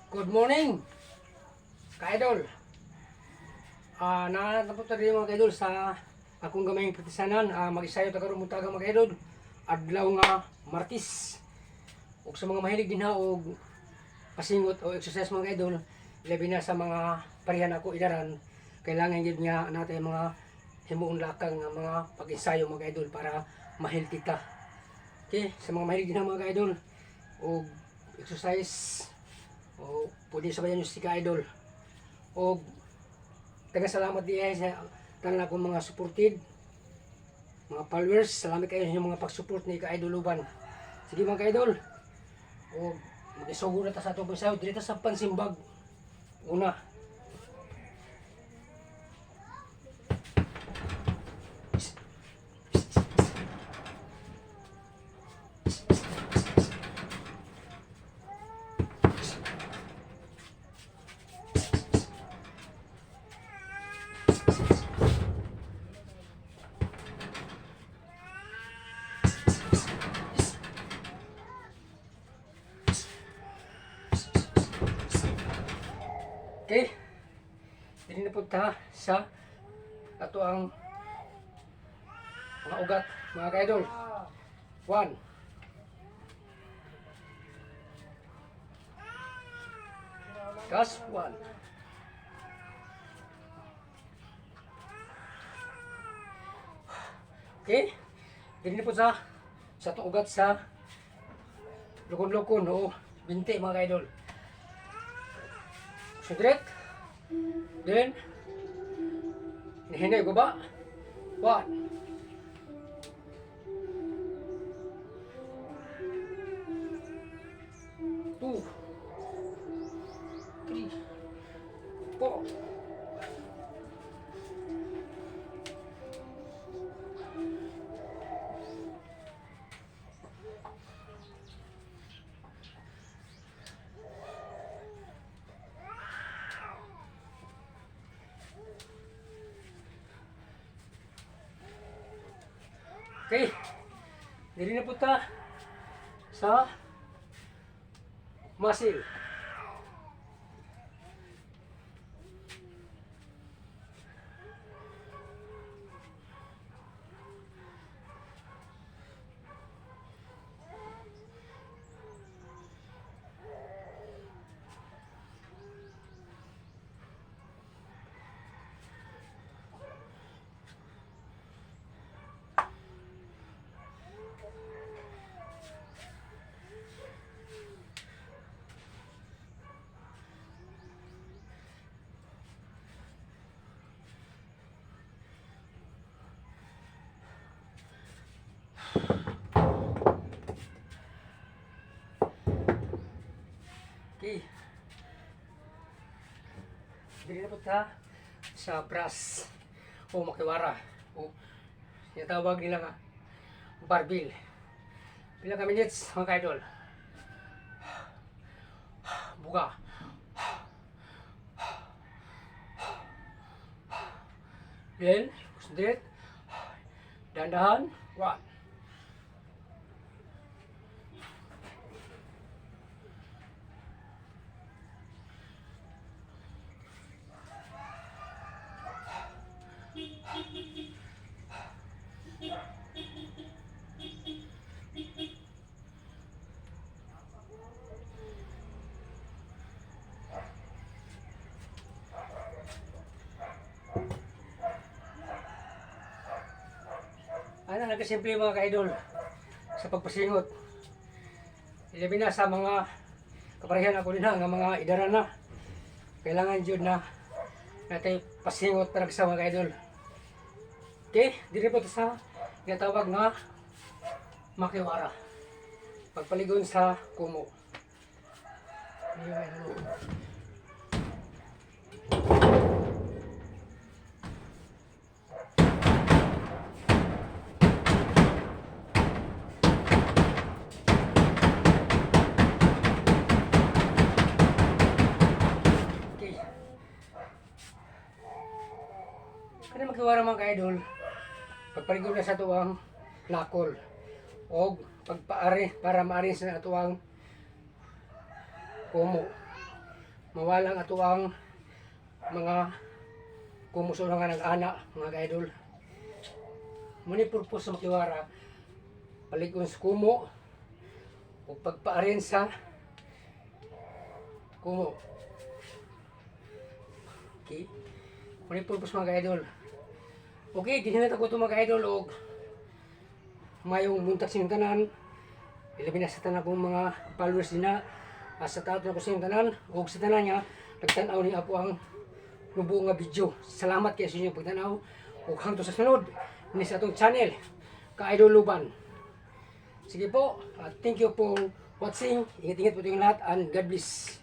Good morning, ka-idol. Napunta rin mga ka-idol sa akong gamayng partisanan. Mag-isayo tagaroon mo taga mga ka-idol. Adlaw nga Martis. O sa mga mahilig din ha o pasingot o exercise mga ka-idol, labi na sa mga parihan ako idaran, kailangan yun nga natin mga himuon lakang nga mga pag-ensayo mga ka-idol para ma-healthy ka. Okay, sa mga mahilig din ha mga ka-idol o exercise o pwede sabayan nyo si ka-idol o taga-salamat diya sa tanan akong mga supported mga followers. Salamat kayo sa mga pag-support ni ka-idol Uban. Sige mga ka-idol o mag-isugo na ta sa itong pagsayo dito sa Pansimbag. Una, okay, dili na punta sa ato ang mga ugat mga ka-idol. 1, gas 1, okay, dili na po sa atong ugat sa lukon-lukon o binti mga ka-idol. So direct, then hinahinay ko ba? 1, 2, 3, 4, okay, dili na punta sa muscle. Okay, dili na punta sa brass o makiwara o tinatawag nila nga barbell. Pila ka minutes mga ka-idol? Buka. Then, straight. Dandahan. 1, ano, nagkasimple mga ka-idol sa pagpasingot. Ilabi na sa mga kaparehan ako din nga mga idaran na. Kailangan dyan na natin pasingot talaga sa mga ka-idol. Okay, dito po sa tinatawag nga makiwara. Pagpaligon sa kumo. Kani makiwara mga ka-idol, pagpaligod na sa tuwang lakol o pagpaari para maari sa tuwang kumo. mawalang ato ang mga kumuso na nga nag-ana mga ka-idol. Muni purpose sa makiwara palikon sa kumo o pagpa-arrange sa kumo. Okay. Muni purpose mga ka-idol. Okay, dinhinat ako ito mga ka-idol o mayong buntag sa inyong tanan. Ilabi na sa tanan kong mga followers din na sa taot na ko sa inyong tanan o sa tanan niya nagtanaw ni ako ang nubuo nga video. Salamat kayo sa inyong pagtanaw o hangtod sa sunod ni sa atong channel Ka-Idol Luban. Sige po, thank you for watching. Ingat-ingat po tayong lahat and God bless.